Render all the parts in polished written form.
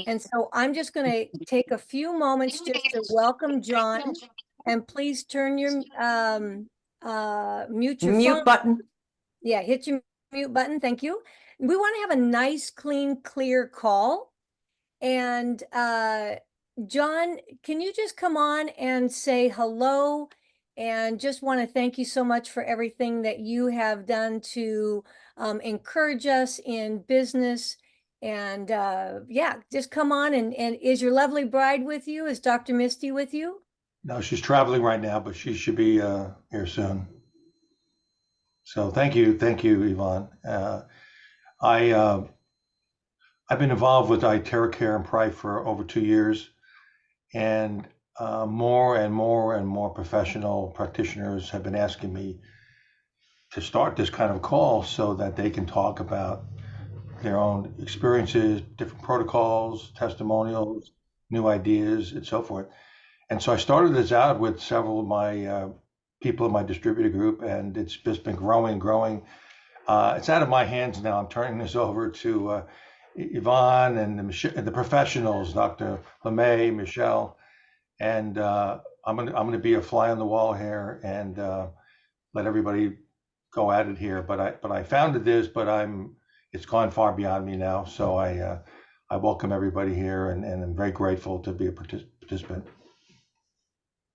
And so I'm just going to take a few moments just to welcome John, and please turn your mute your phone button. Yeah, hit your mute button. Thank you. We want to have a nice, clean, clear call. And John, can you just come on and say hello? And just want to thank you so much for everything that you have done to encourage us in business. And yeah, just come on. And is your lovely bride with you? Is Dr. Misty with you? No, she's traveling right now, but she should be here soon. So thank you, Yvonne. I've been involved with iTeraCare and Prife for over 2 years, and more and more professional practitioners have been asking me to start this kind of call so that they can talk about their own experiences, different protocols, testimonials, new ideas, and so forth. And so I started this out with several of my people in my distributor group, and it's just been growing. It's out of my hands now. I'm turning this over to Yvonne and the professionals, Dr. LeMay, Michelle, and I'm gonna be a fly on the wall here and let everybody go at it here. But I founded this, but it's gone far beyond me now. So I welcome everybody here, and I'm very grateful to be a participant.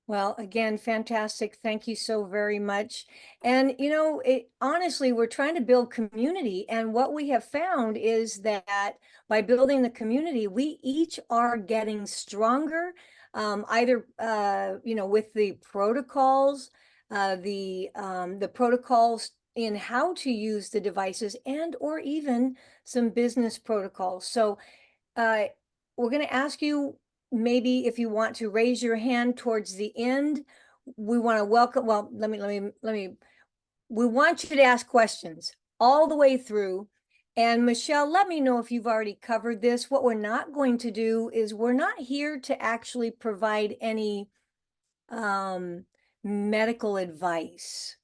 Well, again, fantastic. Thank you so very much. And, honestly, we're trying to build community. And what we have found is that by building the community, we each are getting stronger, either, with the protocols, the protocols in how to use the devices, and or even some business protocols. So we're going to ask you, maybe if you want to raise your hand towards the end. We want to welcome, well, we want you to ask questions all the way through. And Michelle, let me know if you've already covered this. What we're not going to do is we're not here to actually provide any medical advice.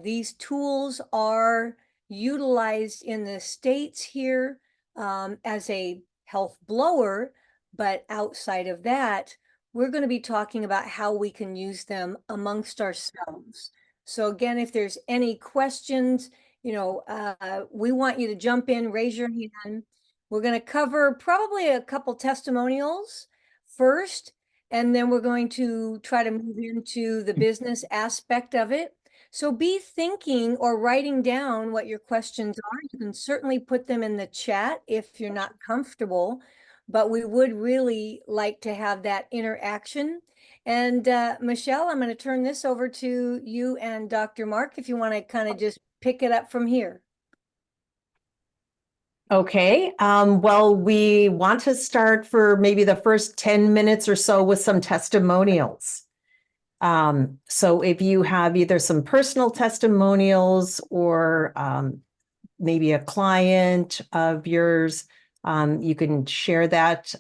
These tools are utilized in the States here as a health blower, but outside of that, we're going to be talking about how we can use them amongst ourselves. So again, if there's any questions, we want you to jump in, raise your hand. We're going to cover probably a couple testimonials first, and then we're going to try to move into the business aspect of it. So be thinking or writing down what your questions are. You can certainly put them in the chat if you're not comfortable, but we would really like to have that interaction. And Michelle, I'm going to turn this over to you and Dr. Mark if you want to kind of just pick it up from here. Okay. Well, we want to start for maybe the first 10 minutes or so with some testimonials. So if you have either some personal testimonials or maybe a client of yours, you can share that.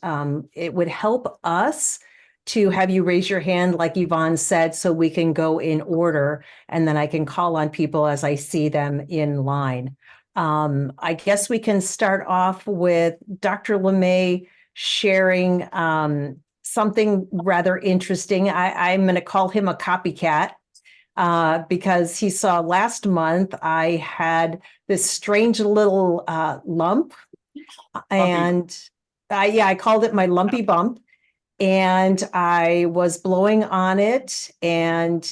It would help us to have you raise your hand, like Yvonne said, so we can go in order, and then I can call on people as I see them in line. I guess we can start off with Dr. LeMay sharing something rather interesting. I'm going to call him a copycat because he saw last month I had this strange little lump, and I called it my lumpy bump, and I was blowing on it, and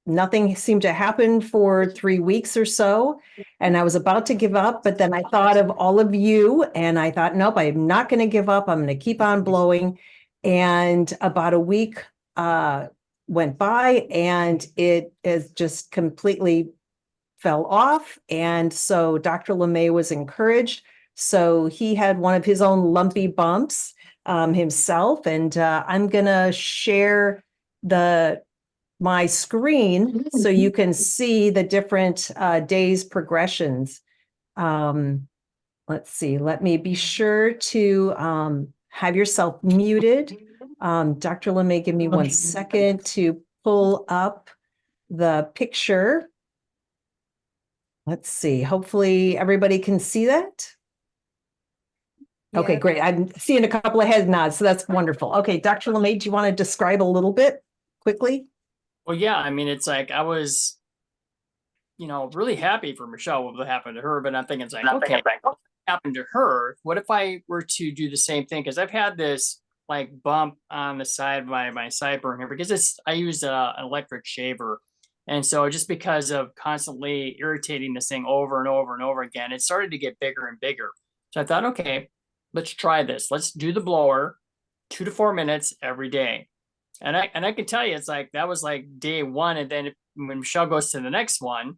nothing seemed to happen for 3 weeks or so. And I was about to give up, but then I thought of all of you, and I thought, nope, I'm not going to give up. I'm going to keep on blowing. And about a week went by, and it is just completely fell off. And so Dr. LeMay was encouraged. So he had one of his own lumpy bumps himself. And I'm going to share my screen so you can see the different days progressions. Let's see, let me be sure to have yourself muted. Dr. LeMay, give me 1 second to pull up the picture. Let's see, hopefully everybody can see that. Okay, Yeah. great. I'm seeing a couple of head nods, so that's wonderful. Okay, Dr. LeMay, do you want to describe a little bit quickly? Well, yeah, I mean, it's like I was, really happy for Michelle what happened to her, but I'm thinking it's like, okay, what happened to her? What if I were to do the same thing? Because I've had this like bump on the side of my sideburn here because I use an electric shaver. And so just because of constantly irritating this thing over and over and over again, it started to get bigger and bigger. So I thought, okay, let's try this. Let's do the blower 2 to 4 minutes every day. And I can tell you, it's like that was like day one. And then when Michelle goes to the next one,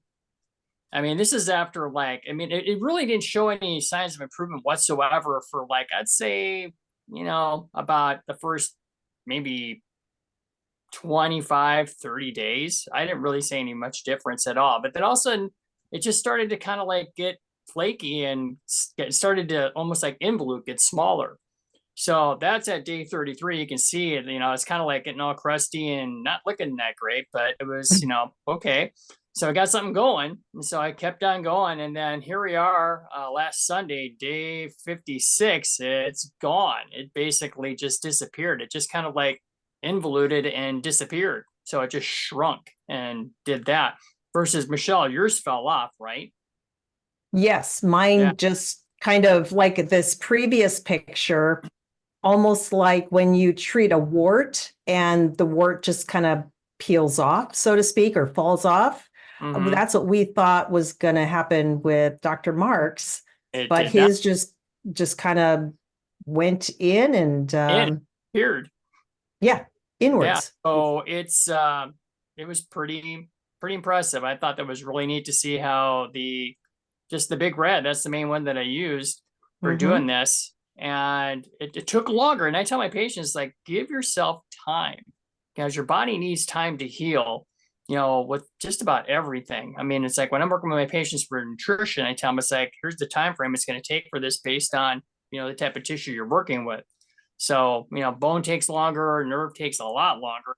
I mean, this is after like, I mean, it really didn't show any signs of improvement whatsoever for like, I'd say, about the first maybe 25, 30 days. I didn't really see any much difference at all. But then all of a sudden, it just started to kind of like get flaky and it started to almost like involute get smaller. So that's at day 33. You can see it, it's kind of like getting all crusty and not looking that great, but it was, okay. So I got something going. And so I kept on going. And then here we are last Sunday, day 56. It's gone. It basically just disappeared. It just kind of like involuted and disappeared. So it just shrunk and did that. Versus Michelle, yours fell off, right? Yes, mine just kind of like this previous picture, almost like when you treat a wart and the wart just kind of peels off, so to speak, or falls off. Mhm. That's what we thought was going to happen with Dr. Marks, It but did his just kind of went in and disappeared. yeah, inwards. Yeah. So it was pretty impressive. I thought that was really neat to see how just the big red, that's the main one that I used for doing this. And it took longer. And I tell my patients, like, give yourself time because your body needs time to heal, with just about everything. I mean, it's like when I'm working with my patients for nutrition, I tell them it's like, here's the time frame it's going to take for this based on, the type of tissue you're working with. So, bone takes longer, nerve takes a lot longer.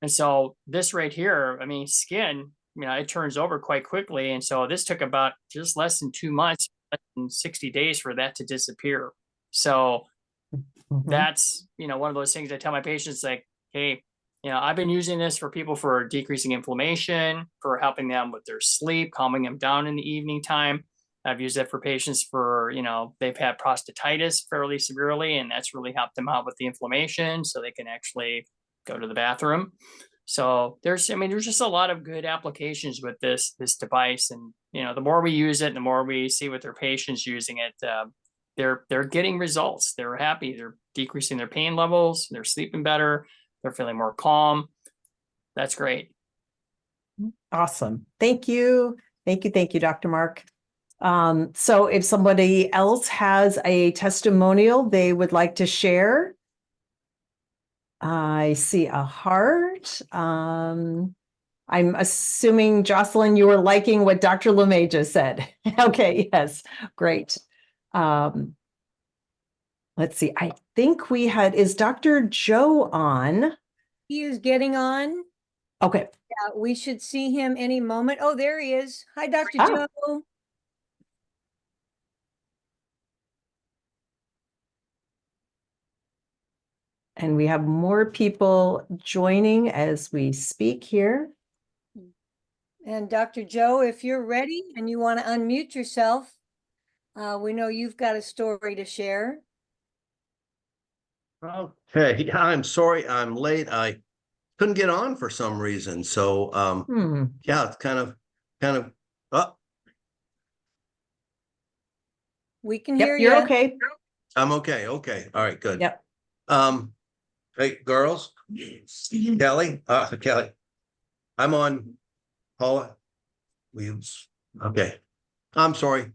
And so this right here, I mean, skin, it turns over quite quickly. And so this took about just less than 2 months, less than 60 days for that to disappear. So that's, one of those things I tell my patients like, hey, I've been using this for people for decreasing inflammation, for helping them with their sleep, calming them down in the evening time. I've used it for patients for, they've had prostatitis fairly severely, and that's really helped them out with the inflammation so they can actually go to the bathroom. So there's just a lot of good applications with this device. And, the more we use it, the more we see with their patients using it, they're getting results. They're happy. They're decreasing their pain levels. They're sleeping better. They're feeling more calm. That's great. Awesome. Thank you. Thank you, Dr. Mark. So if somebody else has a testimonial they would like to share, I see a heart. I'm assuming, Jocelyn, you were liking what Dr. LeMay just said. Okay, yes, great. Let's see. I think is Dr. Joe on? He is getting on. Okay. Yeah, we should see him any moment. Oh, there he is. Hi, Dr. Ah. Joe. And we have more people joining as we speak here. And Dr. Joe, if you're ready and you want to unmute yourself, we know you've got a story to share. Okay, yeah, I'm sorry I'm late. I couldn't get on for some reason. So yeah, it's kind of We can hear you. You're okay. I'm okay. Okay. All right, good. Yep. Hey, girls, Kelly, I'm on Paula. Okay. I'm sorry.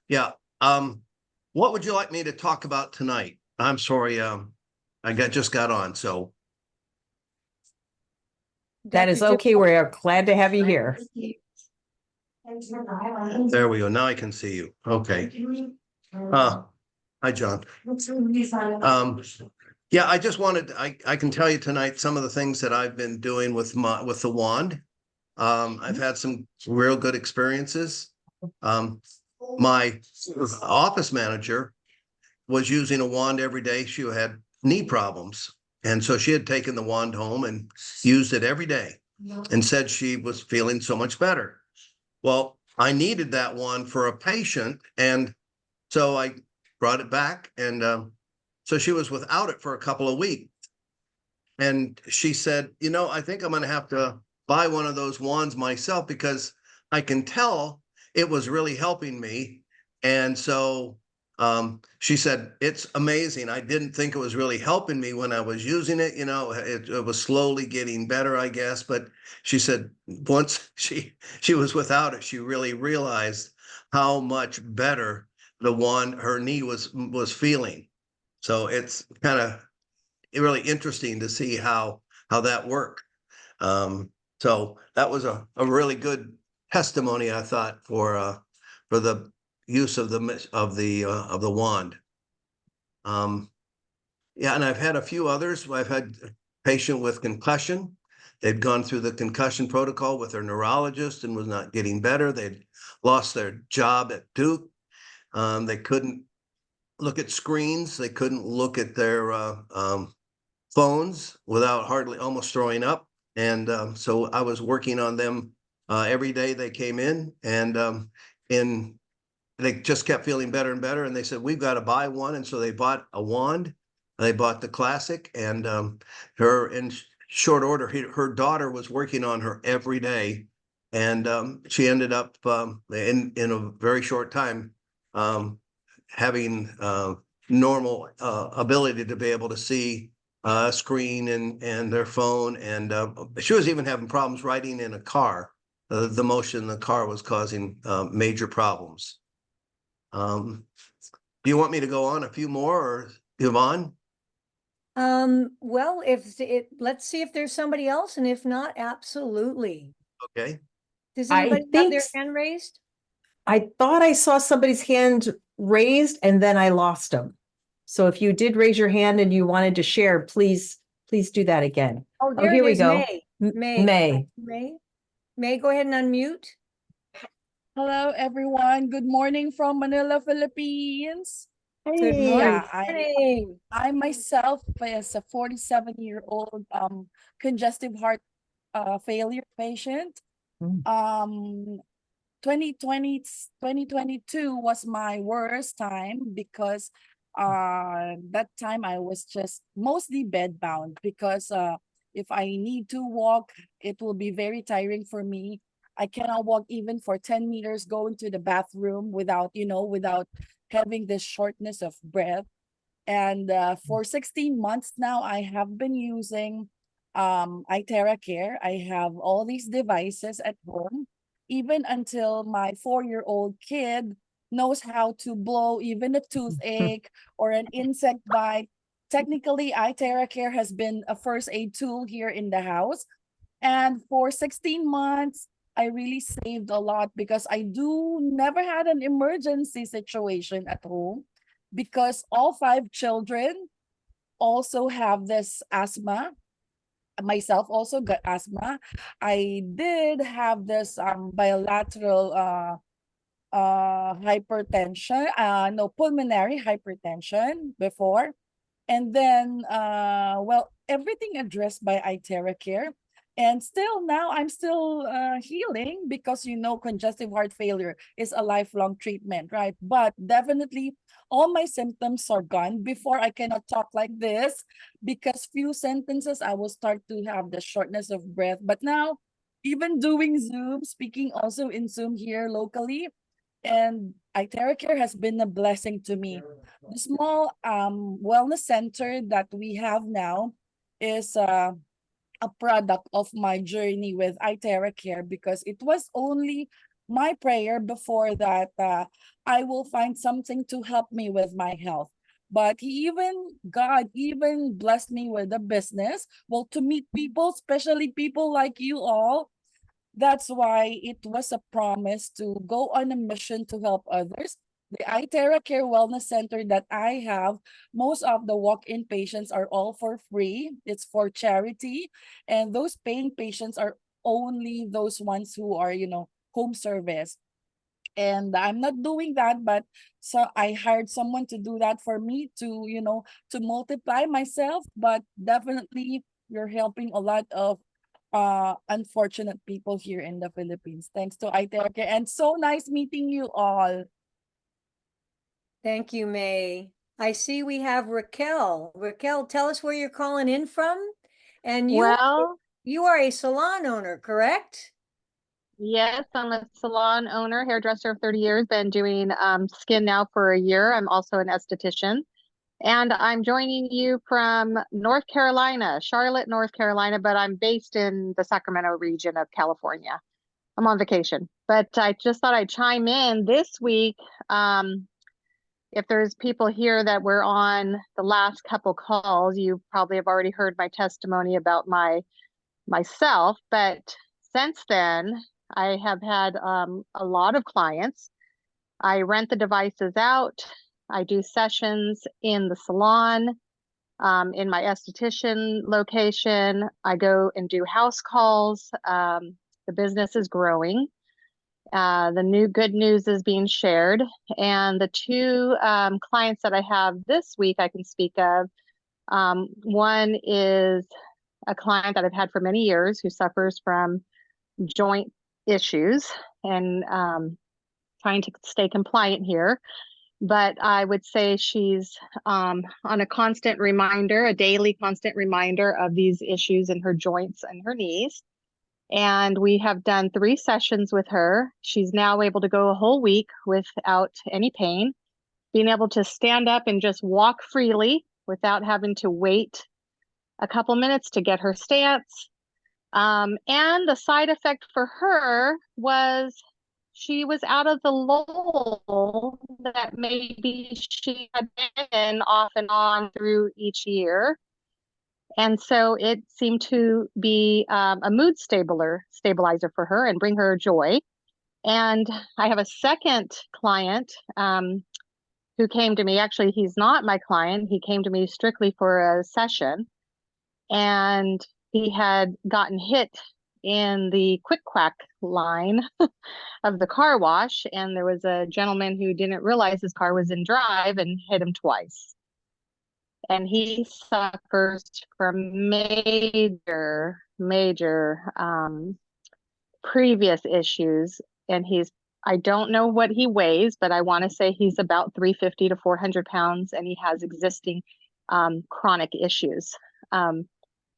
Yeah. What would you like me to talk about tonight? I'm sorry. I just got on. So That is okay. We're glad to have you here. There we go. Now I can see you. Okay. Hi, John. Yeah, I just wanted, I can tell you tonight some of the things that I've been doing with the wand. I've had some real good experiences. My office manager was using a wand every day. She had knee problems. And so she had taken the wand home and used it every day and said she was feeling so much better. Well, I needed that wand for a patient. And so I brought it back. And so she was without it for a couple of weeks. And she said, you know, I think I'm going to have to buy one of those wands myself because I can tell it was really helping me. And so she said, it's amazing. I didn't think it was really helping me when I was using it. You know, it was slowly getting better, I guess. But she said once she was without it, she really realized how much better the wand, her knee was feeling. So it's kind of really interesting to see how that worked. So that was a really good testimony, I thought, for the use of the wand. Yeah, and I've had a few others. I've had a patient with concussion. They'd gone through the concussion protocol with their neurologist and was not getting better. They'd lost their job at Duke. They couldn't look at screens. They couldn't look at their phones without almost throwing up. And so I was working on them every day they came in, and they just kept feeling better and better. And they said, we've got to buy one. And so they bought a wand. They bought the classic, and her in short order, her daughter was working on her every day. And she ended up in a very short time having normal ability to be able to see screen and their phone. And she was even having problems riding in a car. The motion in the car was causing major problems. Do you want me to go on a few more, or Yvonne? Well, let's see if there's somebody else, and if not, absolutely. Okay. Does I anybody have think their hand raised? I thought I saw somebody's hand raised and then I lost them. So if you did raise your hand and you wanted to share, please do that again. Oh, Oh, there here it we is, go. May. May. May, go ahead and unmute. Hello, everyone. Good morning from Manila, Philippines. Good Hey. morning. I myself is a 47-year-old congestive heart failure patient. Mm. 2022 was my worst time because that time I was just mostly bedbound because if I need to walk, it will be very tiring for me. I cannot walk even for 10 meters going to the bathroom without having this shortness of breath. And for 16 months now, I have been using iTeraCare. I have all these devices at home, even until my 4-year-old kid knows how to blow even a toothache or an insect bite. Technically, iTeraCare has been a first aid tool here in the house. And for 16 months, I really saved a lot because I never had an emergency situation at home because all 5 children also have this asthma. Myself also got asthma. I did have this bilateral hypertension, no, pulmonary hypertension before. And then, well, everything addressed by iTeraCare. And still now I'm still healing because, congestive heart failure is a lifelong treatment, right? But definitely all my symptoms are gone. Before, I cannot talk like this because few sentences I will start to have the shortness of breath. But now, even doing Zoom, speaking also in Zoom here locally, and iTeraCare has been a blessing to me. The small wellness center that we have now is a product of my journey with iTeraCare because it was only my prayer before that I will find something to help me with my health. But God even blessed me with a business, well, to meet people, especially people like you all. That's why it was a promise to go on a mission to help others. The iTeraCare Wellness Center that I have, most of the walk-in patients are all for free. It's for charity. And those paying patients are only those ones who are, home service. and I'm not doing that, but so I hired someone to do that for me to, you know, to multiply myself. But definitely you're helping a lot of unfortunate people here in the Philippines. Thanks to iTeraCare, and so nice meeting you all. Thank you, May. I see we have Raquel. Raquel, tell us where you're calling in from. And Well, you are a salon owner, correct? yes, I'm a salon owner, hairdresser of 30 years, been doing skin now for a year. I'm also an esthetician. And I'm joining you from North Carolina, Charlotte, North Carolina, but I'm based in the Sacramento region of California. I'm on vacation, but I just thought I'd chime in this week. If there's people here that were on the last couple calls, you probably have already heard my testimony about myself, but since then, I have had a lot of clients. I rent the devices out. I do sessions in the salon, in my esthetician location. I go and do house calls. The business is growing. The good news is being shared. And the two clients that I have this week I can speak of, one is a client that I've had for many years who suffers from joint issues and trying to stay compliant here. But I would say she's on a constant reminder, a daily constant reminder of these issues in her joints and her knees. And we have done 3 sessions with her. She's now able to go a whole week without any pain, being able to stand up and just walk freely without having to wait a couple minutes to get her stance. And the side effect for her was she was out of the lull that maybe she had been off and on through each year. And so it seemed to be a mood stabilizer for her and bring her joy. And I have a second client who came to me. Actually, he's not my client. He came to me strictly for a session. And he had gotten hit in the quick quack line of the car wash, and there was a gentleman who didn't realize his car was in drive and hit him twice. And he suffers from major previous issues. And I don't know what he weighs, but I want to say he's about 350 to 400 pounds, and he has existing chronic issues.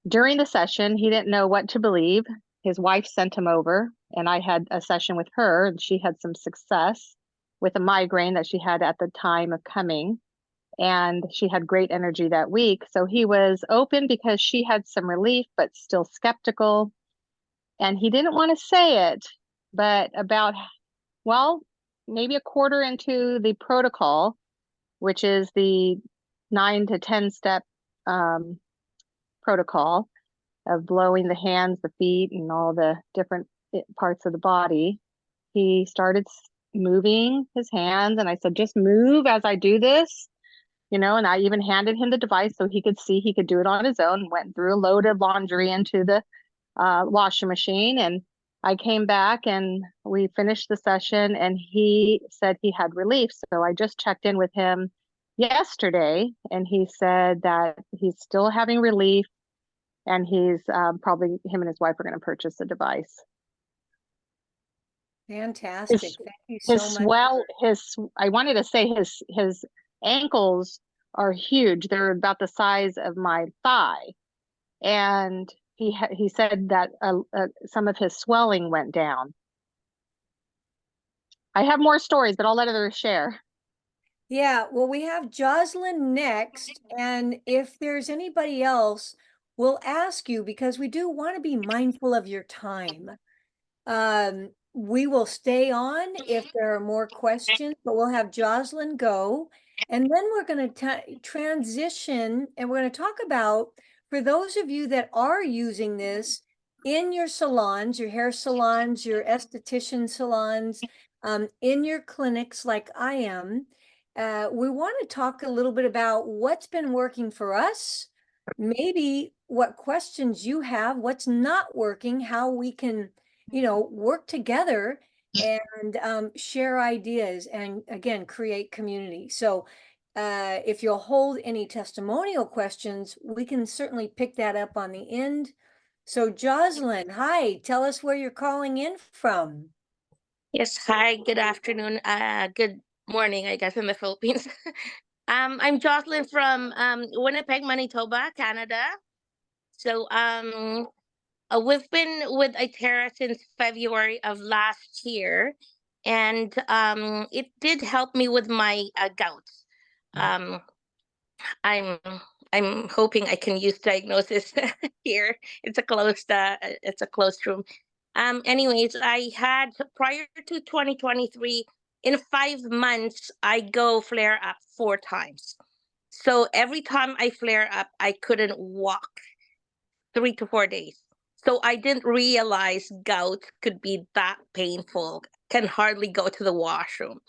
During the session, he didn't know what to believe. His wife sent him over, and I had a session with her, and she had some success with a migraine that she had at the time of coming. And she had great energy that week. So he was open because she had some relief, but still skeptical. And he didn't want to say it, but about, well, maybe a quarter into the protocol, which is the 9 to 10 step protocol of blowing the hands, the feet, and all the different parts of the body, he started moving his hands. And I said, just move as I do this, and I even handed him the device so he could see he could do it on his own. Went through a load of laundry into the washing machine. And I came back and we finished the session, and he said he had relief. So I just checked in with him yesterday, and he said that he's still having relief, and he's probably, him and his wife are going to purchase a device. Fantastic. Thank you so much. I wanted to say his ankles are huge. They're about the size of my thigh. And he said that some of his swelling went down. I have more stories, but I'll let others share. Yeah, well, we have Jocelyn next. And if there's anybody else, we'll ask you, because we do want to be mindful of your time. We will stay on if there are more questions, but we'll have Jocelyn go. And then we're going to transition, and we're going to talk about, for those of you that are using this in your salons, your hair salons, your esthetician salons, in your clinics like I am, we want to talk a little bit about what's been working for us, maybe what questions you have, what's not working, how we can work together and share ideas and again, create community. So if you'll hold any testimonial questions, we can certainly pick that up on the end. So Jocelyn, hi, tell us where you're calling in from. Yes, hi, good afternoon. Good morning, I guess, in the Philippines. I'm Jocelyn from Winnipeg, Manitoba, Canada. So we've been with iTera since February of last year, and it did help me with my gout. Um, I'm I'm hoping I can use diagnosis here. It's a closed room. Anyways, I had prior to 2023, in 5 months, I go flare up 4 times. So every time I flare up, I couldn't walk 3 to 4 days. So I didn't realize gout could be that painful, can hardly go to the washroom.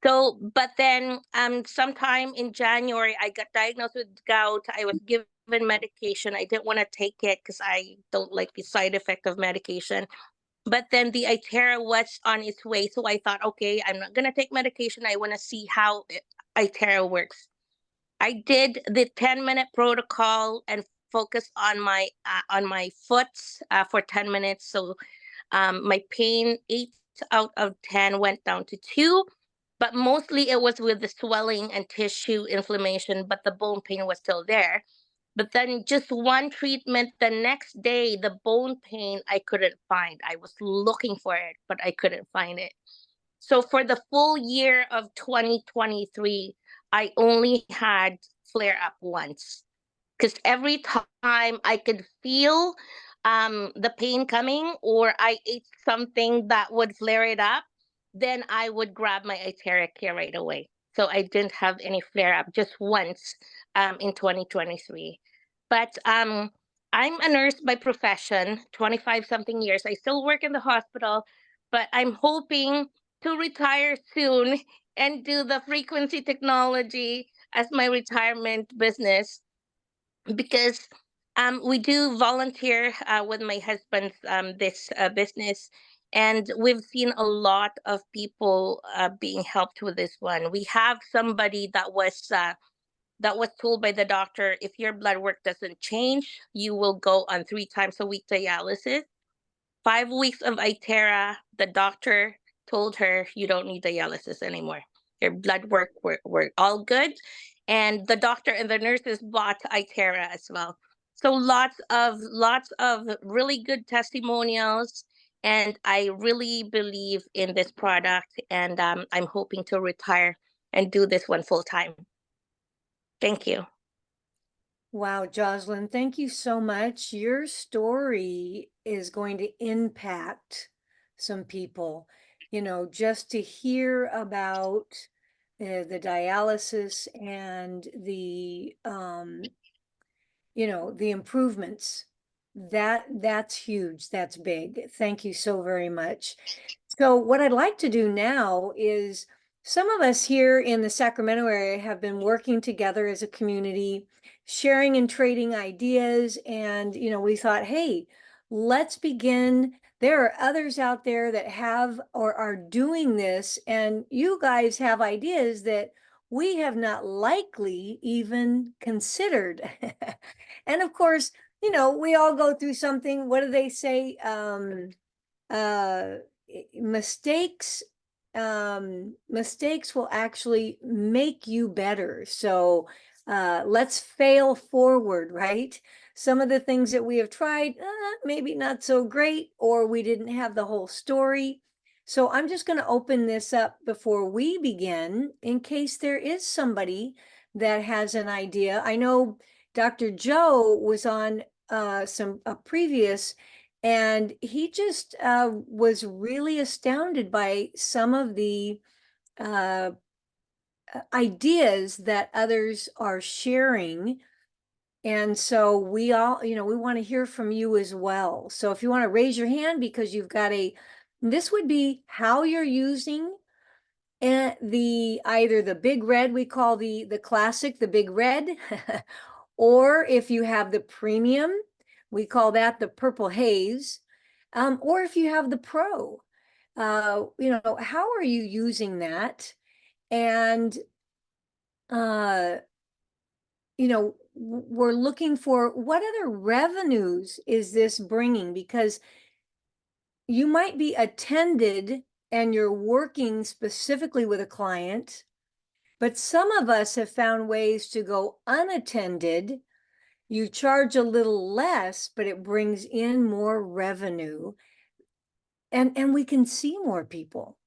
So, but then sometime in January, I got diagnosed with gout. I was given medication. I didn't want to take it because I don't like the side effect of medication. But then the iTera was on its way. So I thought, okay, I'm not going to take medication. I want to see how iTera works. I did the 10-minute protocol and focused on my foot for 10 minutes. So my pain, 8 out of 10 went down to 2. But mostly it was with the swelling and tissue inflammation, but the bone pain was still there. But then just one treatment, the next day, the bone pain I couldn't find. I was looking for it, but I couldn't find it. So for the full year of 2023, I only had flare up once. Because every time I could feel the pain coming or I ate something that would flare it up, then I would grab my iTeraCare right away. So I didn't have any flare up just once in 2023. But I'm a nurse by profession, 25 something years. I still work in the hospital, but I'm hoping to retire soon and do the frequency technology as my retirement business because we do volunteer with my husband's this business, and we've seen a lot of people being helped with this one. We have somebody that was told by the doctor, if your blood work doesn't change, you will go on 3 times a week dialysis. 5 weeks of iTera, the doctor told her you don't need dialysis anymore. Your blood work were all good. And the doctor and the nurses bought iTera as well. So lots of really good testimonials. And I really believe in this product. And I'm hoping to retire and do this one full time. Thank you. Wow, Jocelyn, thank you so much. Your story is going to impact some people. You know, just to hear about the dialysis and the the improvements, that's huge. That's big. Thank you so very much. So what I'd like to do now is some of us here in the Sacramento area have been working together as a community, sharing and trading ideas. And, we thought, hey, let's begin. There are others out there that have or are doing this, and you guys have ideas that we have not likely even considered. And of course, we all go through something. What do they say? Mistakes will actually make you better. So let's fail forward, right? Some of the things that we have tried, maybe not so great, or we didn't have the whole story. So I'm just going to open this up before we begin in case there is somebody that has an idea. I know Dr. Joe was on a previous, and he just was really astounded by some of the ideas that others are sharing. And so we all, we want to hear from you as well. So if you want to raise your hand because you've got this would be how you're using either the big red, we call the classic, the big red, or if you have the premium, we call that the purple haze, or if you have the pro. how are you using that? And, we're looking for what other revenues is this bringing? Because you might be attended and you're working specifically with a client, but some of us have found ways to go unattended. You charge a little less, but it brings in more revenue, and we can see more people.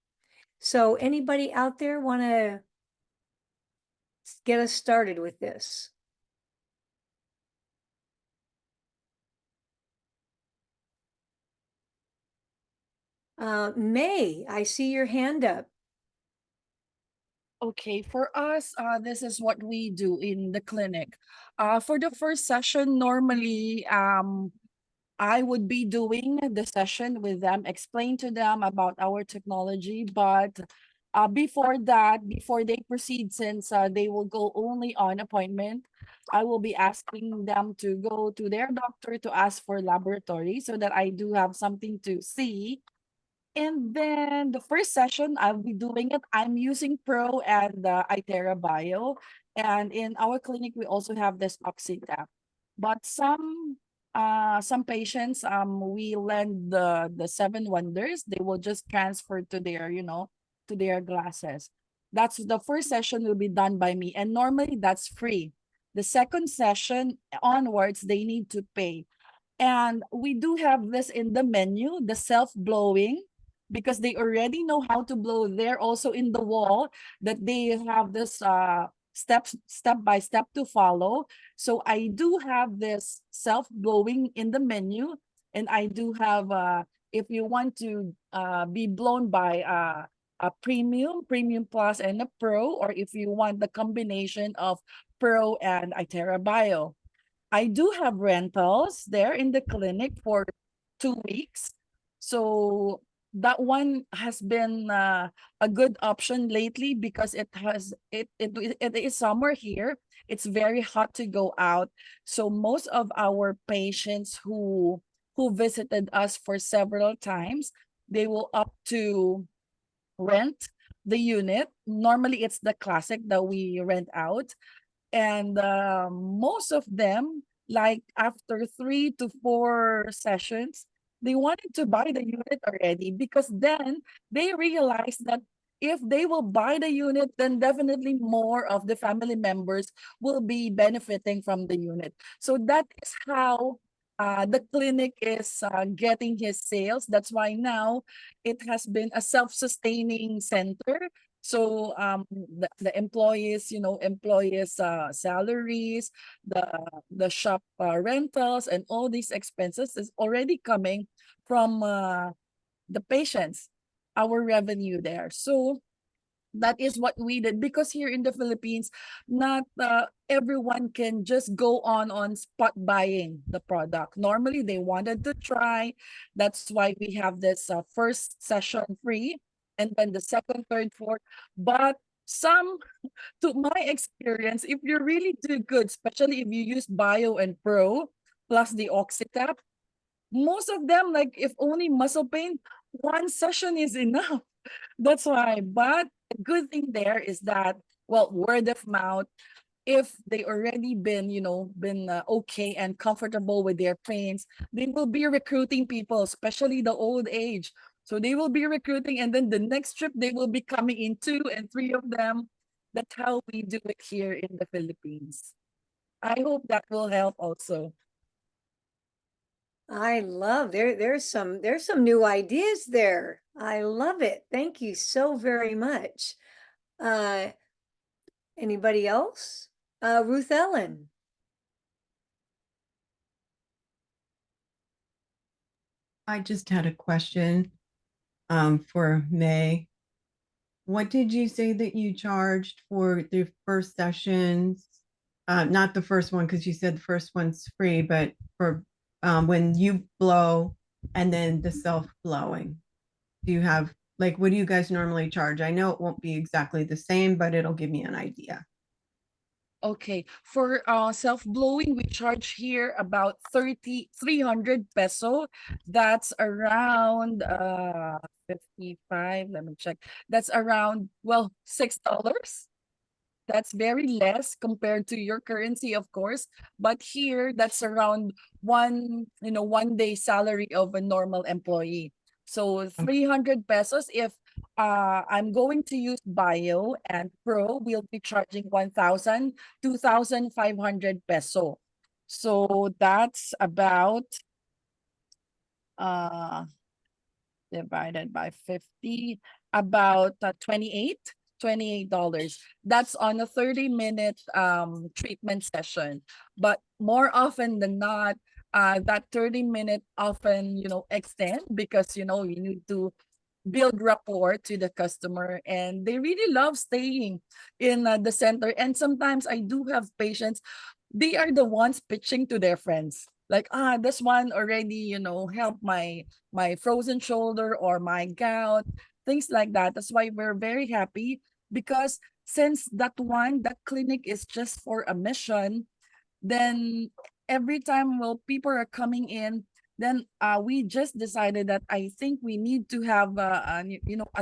So anybody out there want to get us started with this? May, I see your hand up. Okay, for us, this is what we do in the clinic. For the first session, normally, I would be doing the session with them, explain to them about our technology. But before that, before they proceed, since they will go only on appointment, I will be asking them to go to their doctor to ask for laboratory so that I do have something to see. And then the first session, I'll be doing it. I'm using Pro and iTeraBio. And in our clinic, we also have this OxyTap. But some patients, we lend the seven wonders. They will just transfer to their, to their glasses. That's the first session will be done by me. And normally that's free. The second session onwards, they need to pay. And we do have this in the menu, the self-blowing, because they already know how to blow. They're also in the wall that they have this step by step to follow. So I do have this self-blowing in the menu, and I do have if you want to be blown by a premium plus and a pro, or if you want the combination of pro and iTeraBio. I do have rentals there in the clinic for 2 weeks. So that one has been a good option lately because it is summer here. It's very hot to go out. So most of our patients who visited us for several times, they will opt to rent the unit. Normally it's the classic that we rent out. And most of them, like after 3 to 4 sessions, they wanted to buy the unit already, because then they realized that if they will buy the unit, then definitely more of the family members will be benefiting from the unit. So that is how the clinic is getting his sales. That's why now it has been a self-sustaining center. So the employees, salaries, the shop rentals, and all these expenses is already coming from the patients, our revenue there. So that is what we did, because here in the Philippines, not everyone can just go on spot buying the product. Normally they wanted to try. That's why we have this first session free, and then the second, third, fourth. But some, to my experience, if you really do good, especially if you use Bio and Pro plus the OxyTap, most of them, like if only muscle pain, one session is enough. That's why. But the good thing there is that, well, word of mouth, if they already been, okay and comfortable with their pains, they will be recruiting people, especially the old age. So they will be recruiting, and then the next trip they will be coming in 2 and 3 of them. That's how we do it here in the Philippines. I hope that will help also. I love there's some new ideas there. I love it. Thank you so very much. Anybody else? Ruth Ellen. I just had a question for May. What did you say that you charged for the first sessions? Not the first one, because you said the first one's free, but for when you blow and then the self-blowing. Do you have, like, what do you guys normally charge? I know it won't be exactly the same, but it'll give me an idea. Okay, for self-blowing, we charge here about 300 peso. That's around 55. Let me check. That's around, well, $6. That's very less compared to your currency, of course. But here, that's around one day salary of a normal employee. So 300 pesos. If I'm going to use Bio and Pro, we'll be charging 2,500 peso. So that's about uh divided by 50, about $28. That's on a 30-minute treatment session. But more often than not, that 30-minute often, extend because, you need to build rapport to the customer, and they really love staying in the center. And sometimes I do have patients, they are the ones pitching to their friends, like, this one already, helped my frozen shoulder or my gout, things like that. That's why we're very happy, because since that clinic is just for a mission, then every time people are coming in, then we just decided that I think we need to have a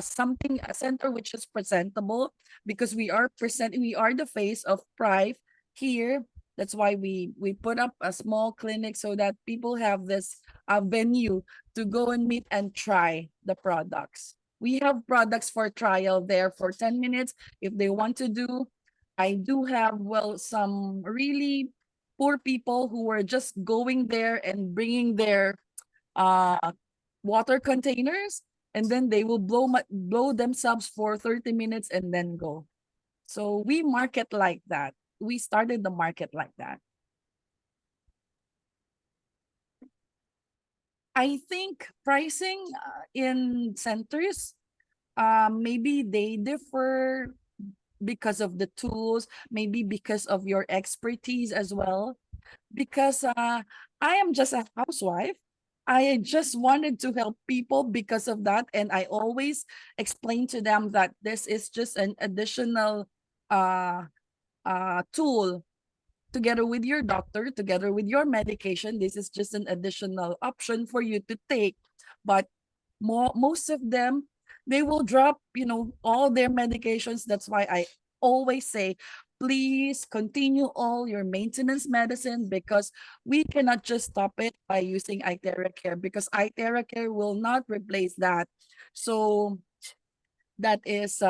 center which is presentable, because we are the face of Prife here. That's why we put up a small clinic, so that people have this venue to go and meet and try the products. We have products for trial there for 10 minutes if they want to do. I do have, some really poor people who were just going there and bringing their water containers, and then they will blow themselves for 30 minutes and then go. So we market like that. We started the market like that. I think pricing in centers, maybe they differ because of the tools, maybe because of your expertise as well. Because I am just a housewife. I just wanted to help people because of that. And I always explain to them that this is just an additional tool together with your doctor, together with your medication. This is just an additional option for you to take. But most of them, they will drop, all their medications. That's why I always say, please continue all your maintenance medicine, because we cannot just stop it by using iTeraCare, because iTeraCare will not replace that. So that is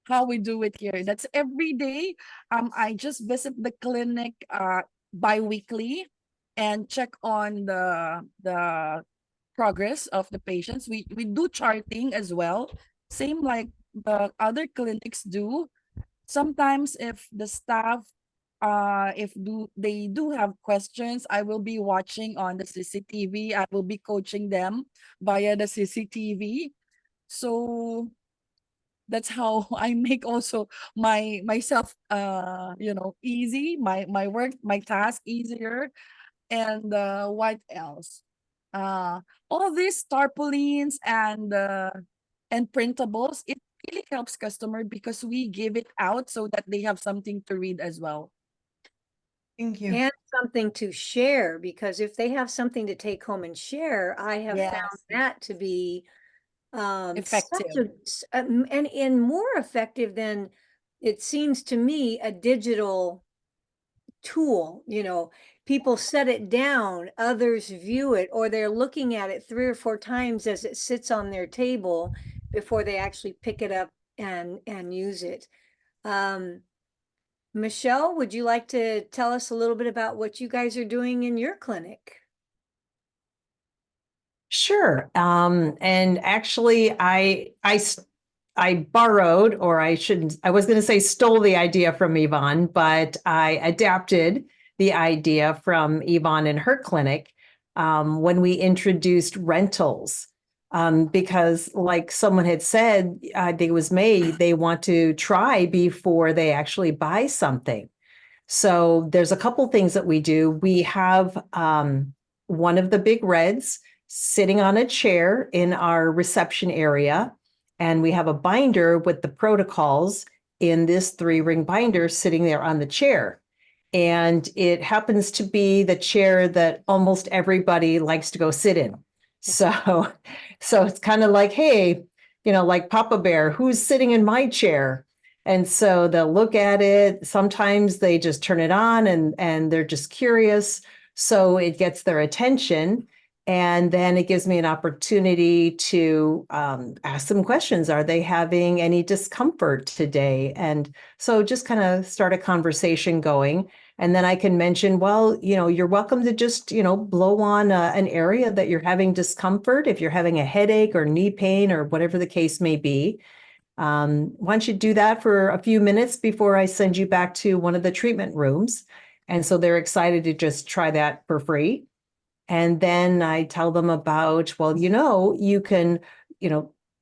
how we do it here. That's every day. I just visit the clinic bi-weekly and check on the progress of the patients. We do charting as well, same like the other clinics do. Sometimes if the staff they do have questions, I will be watching on the CCTV. I will be coaching them via the CCTV. So that's how I make also myself easy, my work, my task easier. And what else? All these tarpaulins and printables, it really helps customer, because we give it out so that they have something to read as well. Thank you. And something to share, because if they have something to take home and share, I have found Yes. that to be Effective. and more effective than, it seems to me, a digital tool. People set it down, others view it, or they're looking at it 3 or 4 times as it sits on their table before they actually pick it up and use it. Michelle, would you like to tell us a little bit about what you guys are doing in your clinic? Sure. And actually, I borrowed, or I was going to say stole the idea from Yvonne, but I adapted the idea from Yvonne in her clinic when we introduced rentals. Because like someone had said, I think it was May, they want to try before they actually buy something. So there's a couple things that we do. We have one of the big reds sitting on a chair in our reception area, and we have a binder with the protocols in this 3-ring binder sitting there on the chair. And it happens to be the chair that almost everybody likes to go sit in. So it's kind of like, hey, like Papa Bear, who's sitting in my chair? And so they'll look at it. Sometimes they just turn it on and they're just curious. So it gets their attention. And then it gives me an opportunity to ask them questions. Are they having any discomfort today? And so just kind of start a conversation going. And then I can mention, well, you're welcome to just, blow on an area that you're having discomfort. If you're having a headache or knee pain or whatever the case may be. Why don't you do that for a few minutes before I send you back to one of the treatment rooms? And so they're excited to just try that for free. And then I tell them about, well, you can,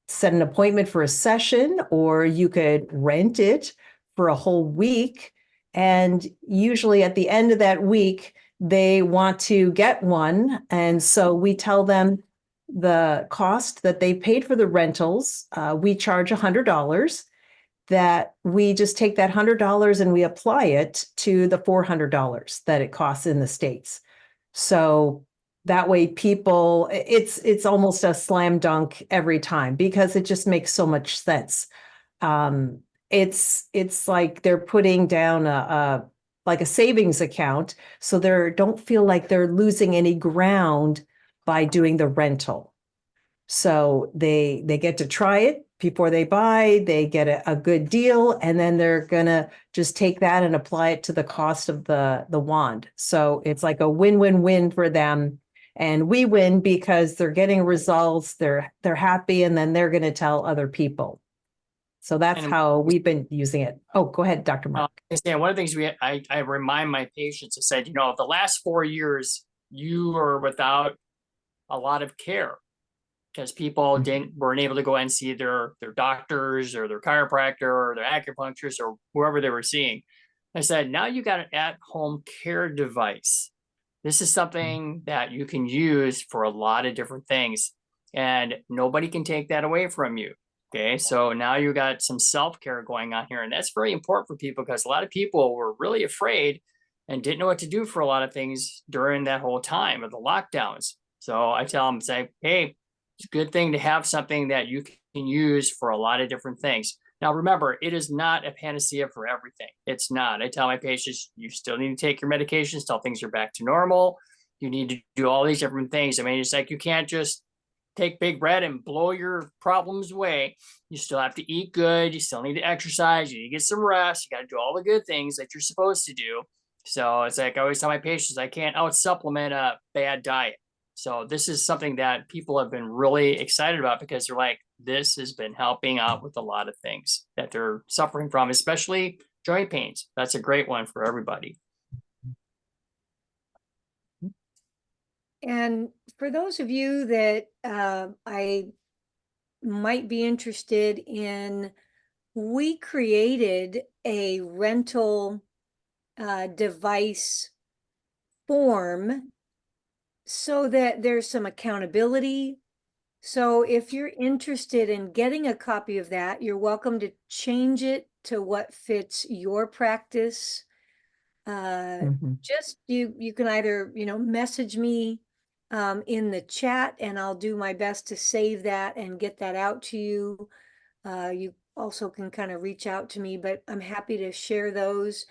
set an appointment for a session, or you could rent it for a whole week. And usually at the end of that week, they want to get one. And so we tell them the cost that they paid for the rentals. We charge $100, that we just take that $100 and we apply it to the $400 that it costs in the States. So that way people, it's almost a slam dunk every time, because it just makes so much sense. It's like they're putting down a savings account, so they don't feel like they're losing any ground by doing the rental. So they get to try it before they buy, they get a good deal, and then they're gonna just take that and apply it to the cost of the wand. So it's like a win-win-win for them. And we win because they're getting results, they're happy, and then they're going to tell other people. So that's how we've been using it. Oh, go ahead, Dr. Mark. Yeah, one of the things I remind my patients, I said, the last 4 years, you were without a lot of care because people weren't able to go and see their doctors or their chiropractor or their acupuncturist or whoever they were seeing. I said, now you got an at-home care device. This is something that you can use for a lot of different things, and nobody can take that away from you. Okay, so now you got some self-care going on here, and that's very important for people because a lot of people were really afraid and didn't know what to do for a lot of things during that whole time of the lockdowns. So I tell them, say, hey, it's a good thing to have something that you can use for a lot of different things. Now, remember, it is not a panacea for everything. It's not. I tell my patients, you still need to take your medications till things are back to normal. You need to do all these different things. I mean, it's like you can't just take Big Red and blow your problems away. You still have to eat good. You still need to exercise. You need to get some rest. You got to do all the good things that you're supposed to do. So it's like I always tell my patients, I can't out-supplement a bad diet. So this is something that people have been really excited about because they're like, this has been helping out with a lot of things that they're suffering from, especially joint pains. That's a great one for everybody. And for those of you that I might be interested in, we created a rental device form so that there's some accountability. So if you're interested in getting a copy of that, you're welcome to change it to what fits your practice. Just you can either, message me in the chat, and I'll do my best to save that and get that out to you. You also can kind of reach out to me, but I'm happy to share those.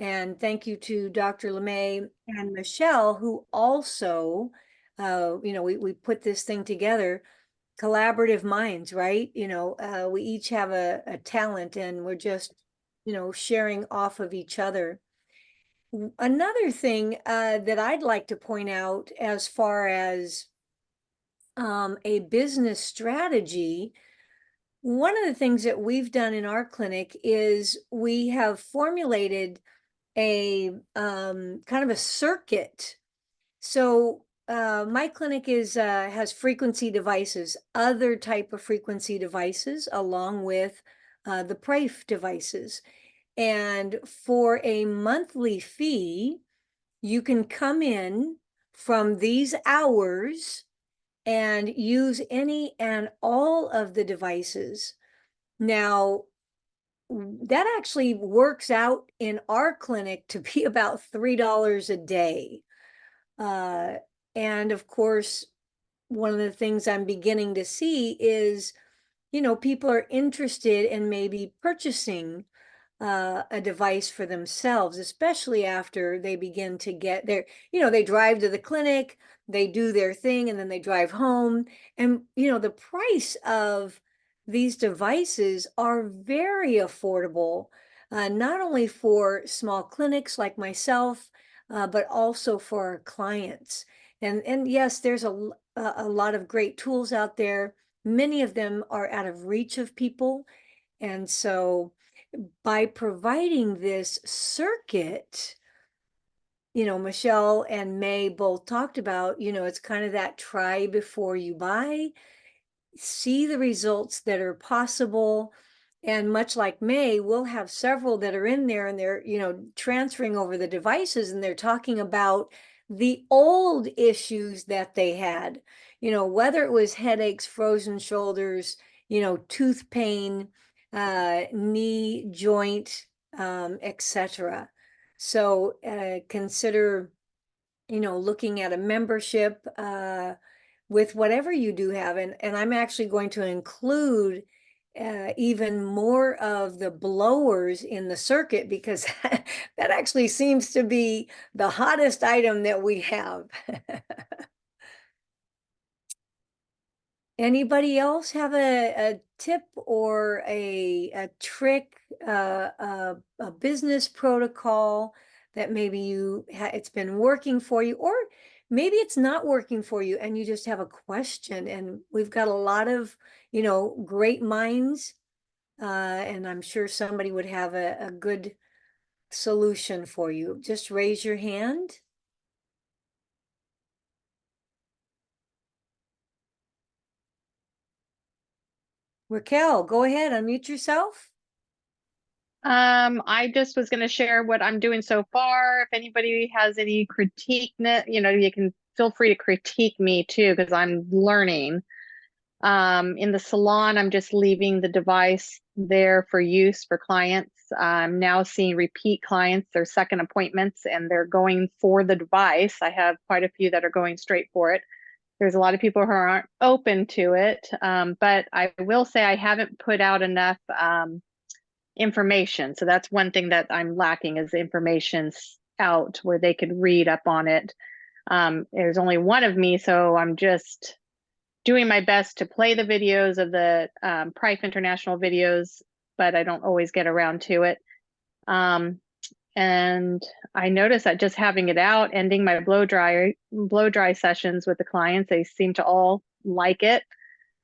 And thank you to Dr. LeMay and Michelle, who also, we put this thing together, collaborative minds, right? We each have a talent, and we're just, sharing off of each other. Another thing that I'd like to point out as far as a business strategy, one of the things that we've done in our clinic is we have formulated a kind of a circuit. So my clinic has frequency devices, other type of frequency devices, along with the Prife devices. And for a monthly fee, you can come in from these hours and use any and all of the devices. Now, that actually works out in our clinic to be about $3 a day. And of course, one of the things I'm beginning to see is, people are interested in maybe purchasing a device for themselves, especially after they begin to get their, they drive to the clinic, they do their thing, and then they drive home. And, the price of these devices are very affordable, not only for small clinics like myself, but also for our clients. And yes, there's a lot of great tools out there. Many of them are out of reach of people. And so by providing this circuit, Michelle and May both talked about, it's kind of that try before you buy, see the results that are possible. And much like May, we'll have several that are in there and they're, transferring over the devices and they're talking about the old issues that they had, whether it was headaches, frozen shoulders, tooth pain, knee joint, etc. So consider, looking at a membership with whatever you do have. And I'm actually going to include even more of the blowers in the circuit because that actually seems to be the hottest item that we have. Anybody else have a tip or a trick, a business protocol that maybe it's been working for you, or maybe it's not working for you and you just have a question? And we've got a lot of, great minds, and I'm sure somebody would have a good solution for you. Just raise your hand. Raquel, go ahead, unmute yourself. I just was going to share what I'm doing so far. If anybody has any critique, you can feel free to critique me too, because I'm learning. In the salon, I'm just leaving the device there for use for clients. I'm now seeing repeat clients, their second appointments, and they're going for the device. I have quite a few that are going straight for it. There's a lot of people who aren't open to it, but I will say I haven't put out enough information. So that's one thing that I'm lacking, is information out where they could read up on it. There's only one of me, so I'm just doing my best to play the videos of the Prife International videos, but I don't always get around to it. And I noticed that just having it out, ending my blow dry sessions with the clients, they seem to all like it.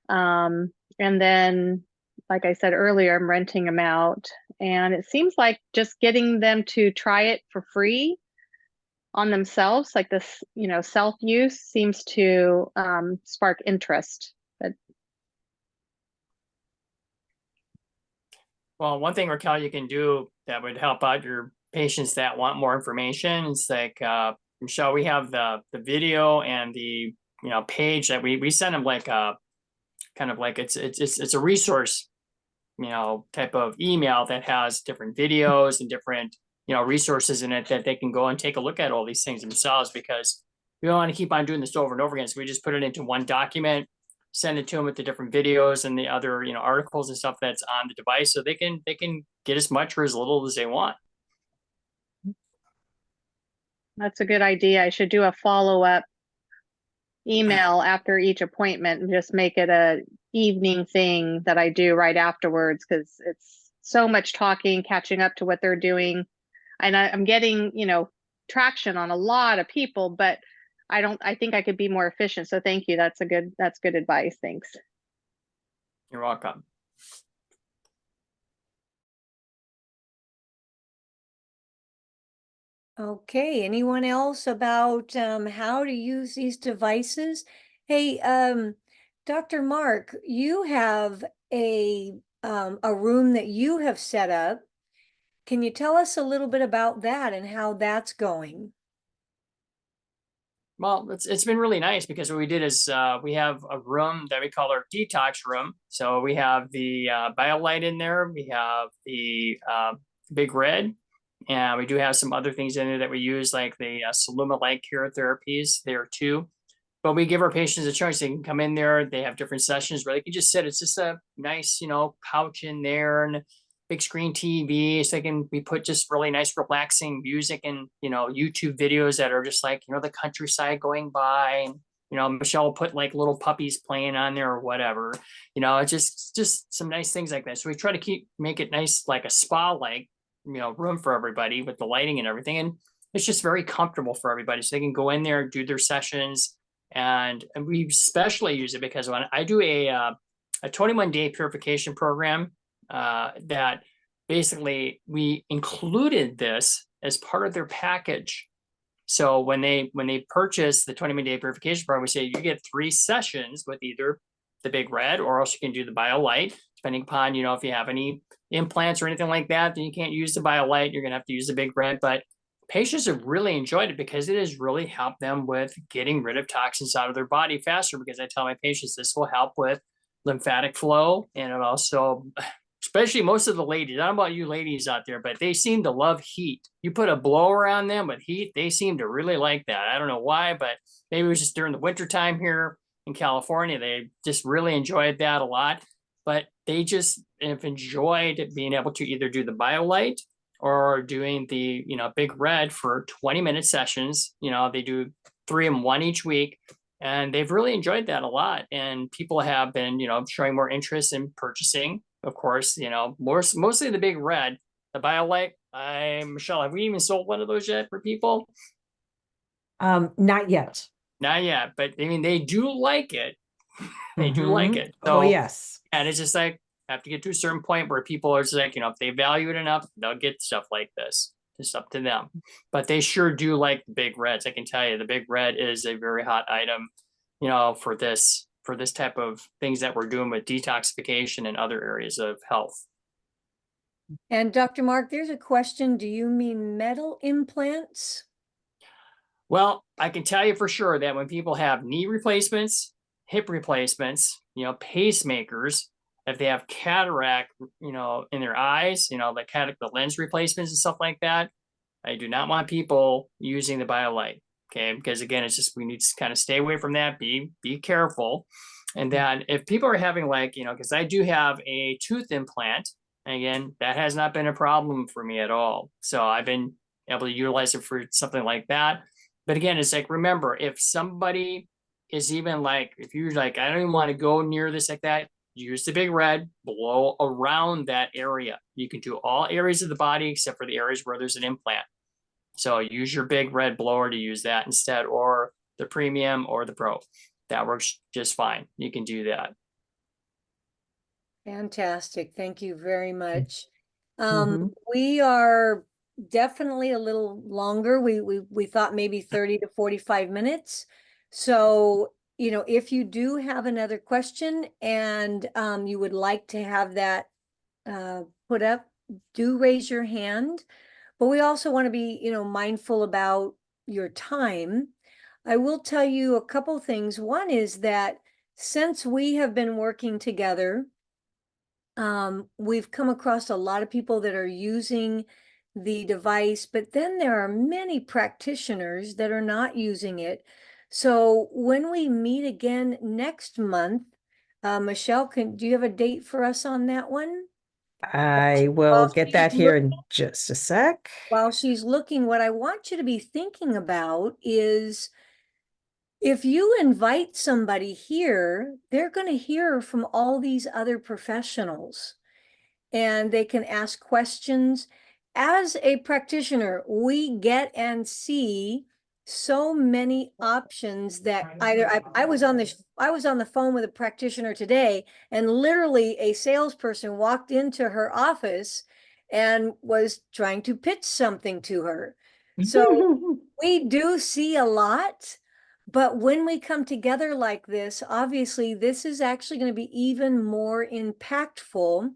And then, like I said earlier, I'm renting them out, and it seems like just getting them to try it for free on themselves, like this, self-use, seems to spark interest. But Well, one thing, Raquel, you can do that would help out your patients that want more information. It's like, Michelle, we have the video and the page that we send them, like kind of like it's a resource, type of email that has different videos and different resources in it that they can go and take a look at all these things themselves, because we don't want to keep on doing this over and over again. So we just put it into one document, send it to them with the different videos and the other articles and stuff that's on the device, so they can get as much or as little as they want. that's a good idea. I should do a follow-up email after each appointment and just make it a evening thing that I do right afterwards, because it's so much talking, catching up to what they're doing. And I'm getting, traction on a lot of people, but I think I could be more efficient. So thank you. That's good advice. Thanks. You're welcome. Okay, anyone else about how to use these devices? Hey, Dr. Mark, you have a room that you have set up. Can you tell us a little bit about that and how that's going? Well, it's been really nice because what we did is we have a room that we call our detox room. So we have the BioLite in there, we have the Big Red, and we do have some other things in there that we use, like the Saluma light care therapies there too. But we give our patients a choice. They can come in there. They have different sessions where they can just sit. It's just a nice, couch in there and big screen TV. So we put just really nice, relaxing music and, YouTube videos that are just like, the countryside going by. And, Michelle will put like little puppies playing on there or whatever. It's just some nice things like that. So we try to make it nice, like a spa-like, room for everybody with the lighting and everything. And it's just very comfortable for everybody. So they can go in there, do their sessions. And we especially use it because when I do a 21-day purification program, that basically we included this as part of their package. So when they purchase the 21-day purification program, we say you get 3 sessions with either the Big Red or else you can do the BioLite, depending upon, if you have any implants or anything like that, then you can't use the BioLite. You're going to have to use the Big Red. But patients have really enjoyed it because it has really helped them with getting rid of toxins out of their body faster, because I tell my patients this will help with lymphatic flow, and it also, especially most of the ladies, I don't know about you ladies out there, but they seem to love heat. You put a blower on them with heat, they seem to really like that. I don't know why, but maybe it was just during the winter time here in California, they just really enjoyed that a lot. But they just have enjoyed being able to either do the BioLite or doing the, Big Red for 20-minute sessions. They do 3 and 1 each week, and they've really enjoyed that a lot. And people have been, showing more interest in purchasing, of course, mostly the Big Red. The BioLite, Michelle, have we even sold one of those yet for people? Not yet. Not yet, but I mean, they do like it. They do like it. Oh, So, yes. and it's just like, have to get to a certain point where people are just like, if they value it enough, they'll get stuff like this. It's up to them. But they sure do like the Big Reds. I can tell you the Big Red is a very hot item, for this type of things that we're doing with detoxification and other areas of health. And Dr. Mark, there's a question. Do you mean metal implants? Well, I can tell you for sure that when people have knee replacements, hip replacements, pacemakers, if they have cataract, in their eyes, the lens replacements and stuff like that, I do not want people using the BioLite. Okay, because again, it's just, we need to kind of stay away from that. Be careful. And then if people are having because I do have a tooth implant, again, that has not been a problem for me at all. So I've been able to utilize it for something like that. But again, it's like, remember, if somebody is even if you're like, I don't even want to go near this like that, use the Big Red, blow around that area. You can do all areas of the body except for the areas where there's an implant. So use your Big Red blower to use that instead, or the Premium or the Pro. That works just fine. You can do that. Fantastic. Thank you very much. Mhm. We are definitely a little longer. We thought maybe 30 to 45 minutes. So, if you do have another question and you would like to have that put up, do raise your hand. But we also want to be, mindful about your time. I will tell you a couple things. One is that since we have been working together, we've come across a lot of people that are using the device, but then there are many practitioners that are not using it. So when we meet again next month, Michelle, do you have a date for us on that one? I will While get she's that here in looking- just a sec. While she's looking, what I want you to be thinking about is, if you invite somebody here, they're going to hear from all these other professionals and they can ask questions. As a practitioner, we get and see so many options that I was on the phone with a practitioner today, and literally a salesperson walked into her office and was trying to pitch something to her. So we do see a lot. But when we come together like this, obviously, this is actually going to be even more impactful.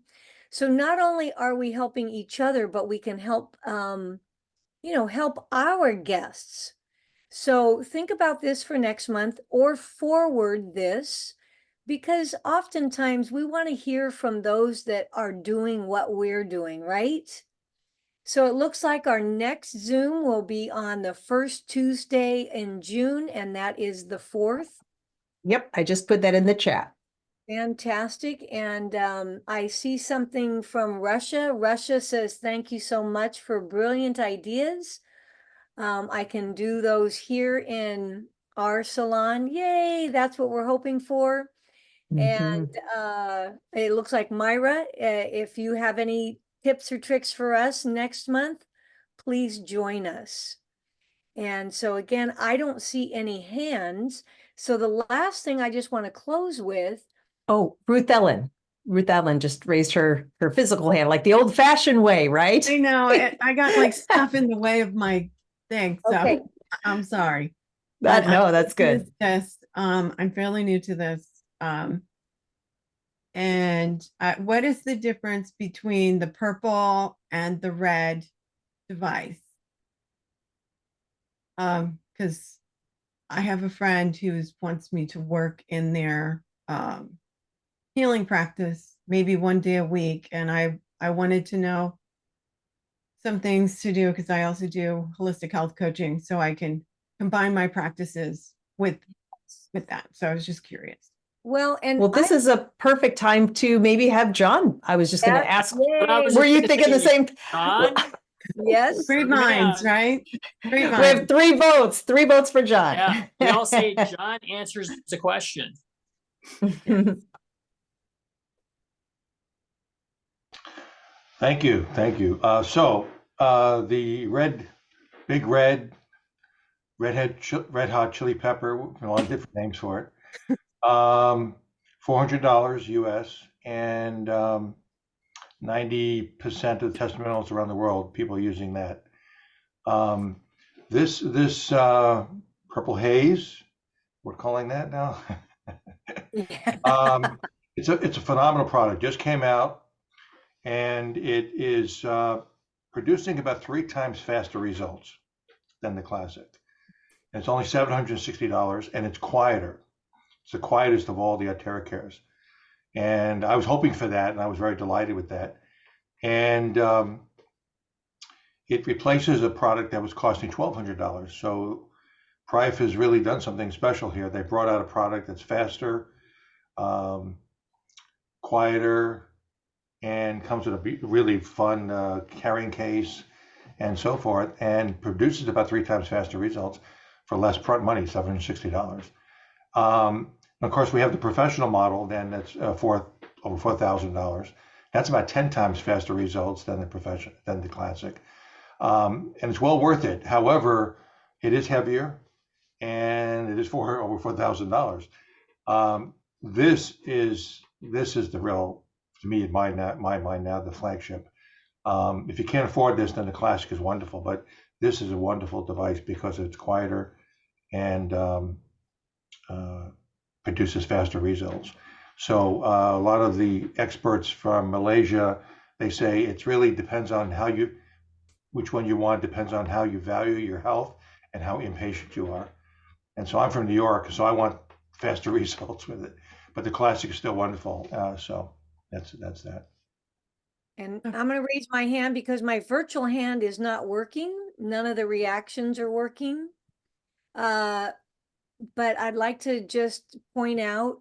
So not only are we helping each other, but we can help, help our guests. So think about this for next month or forward this, because oftentimes we want to hear from those that are doing what we're doing, right? So it looks like our next Zoom will be on the first Tuesday in June, and that is the 4th. Yep, I just put that in the chat. Fantastic. And I see something from Russia. Russia says, thank you so much for brilliant ideas. I can do those here in our salon. Yay, that's what we're hoping for. And it looks like Myra, if you have any tips or tricks for us next month, please join us. And so again, I don't see any hands. So the last thing I just want to close with. Oh, Ruth Ellen. Ruth Ellen just raised her physical hand, like the old fashioned way, right? I know, I got like stuff in the way of my thing, so Okay. I'm sorry. No, that's good. I'm fairly new to this. And what is the difference between the purple and the red device? Because I have a friend who wants me to work in their healing practice, maybe one day a week, and I wanted to know some things to do because I also do holistic health coaching, so I can combine my practices with that. So I was just curious. Well, and Well, this is a perfect time to maybe have John. I was just going to ask, were you thinking the same? John? Yes. Great minds, right? Great We have minds. 3 votes, 3 votes for John. Yeah, we all say John answers the question. Thank you, thank you. The big red hot chili pepper, a lot of different names for it. $400 US, and 90% of the testimonials around the world, people using that. This purple haze, we're calling that now. It's a phenomenal product. Just came out, and it is producing about 3 times faster results than the classic. And it's only $760, and it's quieter. It's the quietest of all the iTeraCares. And I was hoping for that, and I was very delighted with that. And it replaces a product that was costing $1,200. So Prife has really done something special here. They brought out a product that's faster, quieter, and comes with a really fun carrying case and so forth, and produces about 3 times faster results for less money, $760. Of course, we have the professional model, then that's over $4,000. That's about 10 times faster results than the classic, and it's well worth it. However, it is heavier, and it is over $4,000. This is the real, to me, in my mind now, the flagship. If you can't afford this, then the classic is wonderful, but this is a wonderful device because it's quieter and produces faster results. So a lot of the experts from Malaysia, they say it really depends on which one you want, depends on how you value your health and how impatient you are. And so I'm from New York, so I want faster results with it, but the classic is still wonderful. So that's that. And I'm going to raise my hand because my virtual hand is not working. None of the reactions are working. But I'd like to just point out,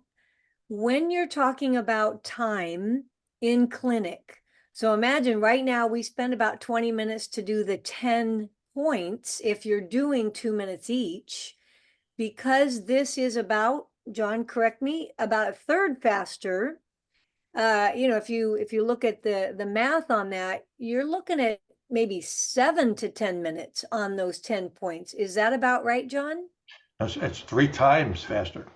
when you're talking about time in clinic, so imagine right now we spend about 20 minutes to do the 10 points if you're doing 2 minutes each, because this is about, John, correct me, about a third faster. If you look at the math on that, you're looking at maybe 7 to 10 minutes on those 10 points. Is that about right, John? It's 3 times faster.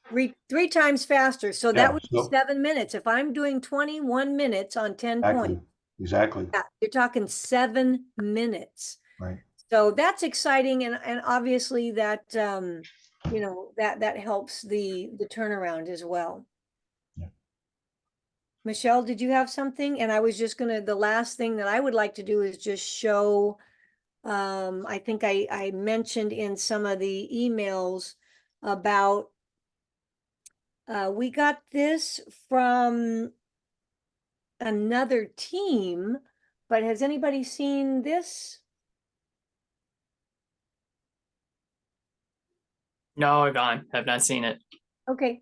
Three times faster. So Yeah, that would be 7 minutes. If I'm doing 21 minutes on 10 points, Exactly. you're talking 7 minutes. Right. So that's exciting, and obviously that that helps the turnaround as well. Yeah. Michelle, did you have something? And I was just the last thing that I would like to do is just show I think I mentioned in some of the emails about, we got this from another team, but has anybody seen this? No, Yvonne, have not seen it. Okay,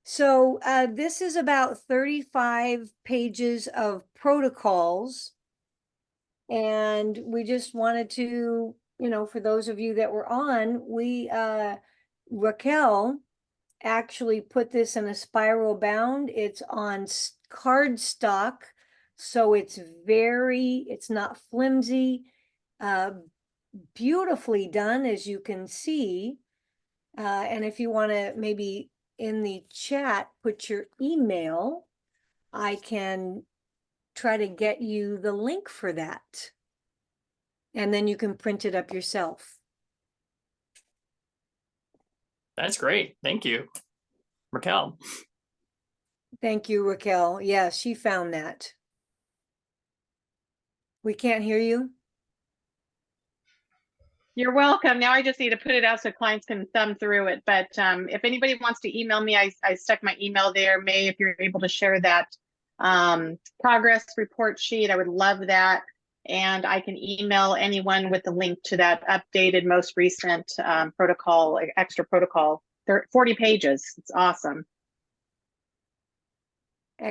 so this is about 35 pages of protocols. And we just wanted to, for those of you that were on, Raquel actually put this in a spiral bound. It's on cardstock, so it's not flimsy, beautifully done, as you can see. And if you want to maybe in the chat put your email, I can try to get you the link for that. And then you can print it up yourself. That's great. Thank you, Raquel. Thank you, Raquel. Yeah, she found that. We can't hear you. You're welcome. Now I just need to put it out so clients can thumb through it. But if anybody wants to email me, I stuck my email there. May, if you're able to share that progress report sheet, I would love that. And I can email anyone with the link to that updated, most recent protocol, extra protocol, 40 pages. It's awesome.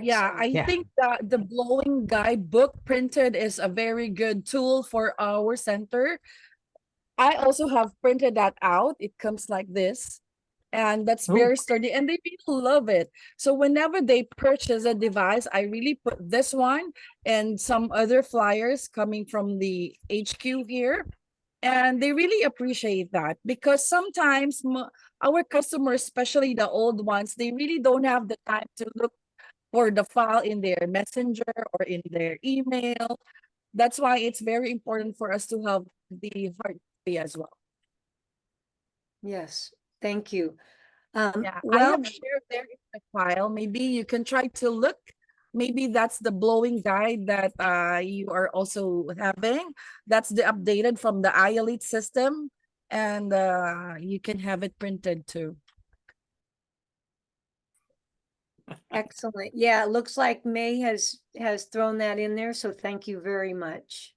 Yeah, I Yeah. think that the Blowing Guide book printed is a very good tool for our center. I also have printed that out. It comes like this, and that's Ooh. very sturdy, and they really love it. So whenever they purchase a device, I really put this one and some other flyers coming from the HQ here, and they really appreciate that because sometimes our customers, especially the old ones, they really don't have the time to look for the file in their messenger or in their email. That's why it's very important for us to have the hard copy as well. Yes, thank you. Yeah, I Well, have shared there in the file. Maybe you can try to look. Maybe that's the Blowing Guide that you are also having. That's the updated from the iElite system, and you can have it printed too. excellent. Yeah, it looks like May has thrown that in there, so thank you very much.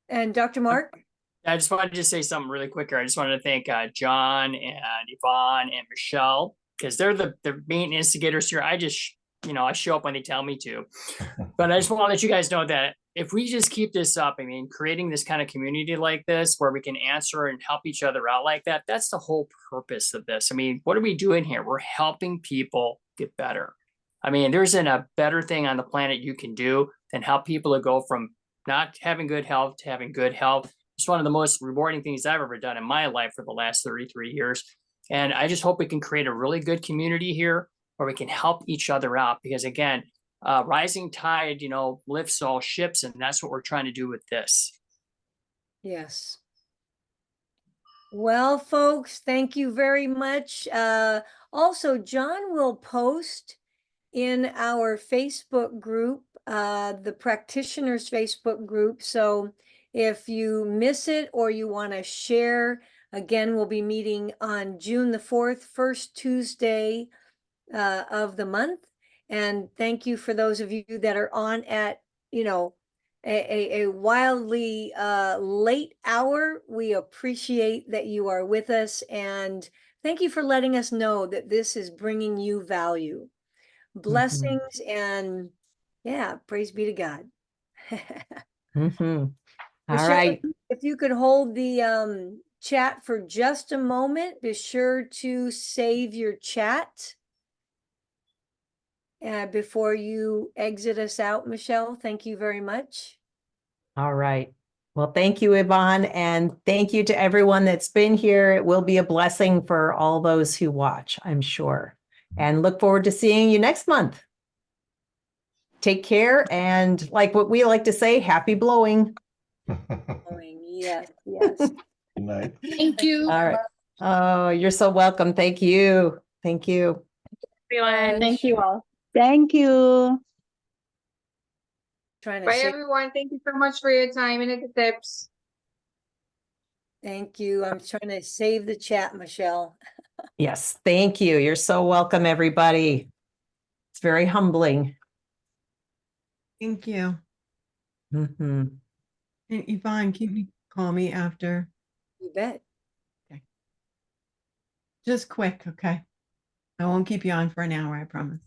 And Dr. Mark? I just wanted to say something really quick here. I just wanted to thank John and Yvonne and Michelle, because they're the main instigators here. I just, I show up when they tell me to. But I just want to let you guys know that if we just keep this up, I mean, creating this kind of community like this, where we can answer and help each other out like that, that's the whole purpose of this. I mean, what are we doing here? We're helping people get better. I mean, there isn't a better thing on the planet you can do than help people to go from not having good health to having good health. It's one of the most rewarding things I've ever done in my life for the last 33 years. And I just hope we can create a really good community here where we can help each other out, because again, rising tide, lifts all ships, and that's what we're trying to do with this. Yes. Well, folks, thank you very much. Also, John will post in our Facebook group, the practitioners Facebook group. So if you miss it or you want to share, again, we'll be meeting on June the 4th, first Tuesday of the month. And thank you for those of you that are on at, a wildly late hour. We appreciate that you are with us, and thank you for letting us know that this is bringing you value. Blessings and yeah, praise be to God. All Michelle, right. if you could hold the chat for just a moment, be sure to save your chat before you exit us out, Michelle. Thank you very much. All right. Well, thank you, Yvonne, and thank you to everyone that's been here. It will be a blessing for all those who watch, I'm sure. And look forward to seeing you next month. Take care, and like what we like to say, happy blowing. Yes, yes. Good night. Thank you. All right. Oh, you're so welcome. Thank you. Thank you. Everyone. Thank you all. Thank you. Trying to Bye, say everyone. Thank you so much for your time and the tips. Thank you. I'm trying to save the chat, Michelle. Yes, thank you. You're so welcome, everybody. It's very humbling. Thank you. Mhm. And Yvonne, call me after. You bet. Just quick, okay? I won't keep you on for an hour, I promise.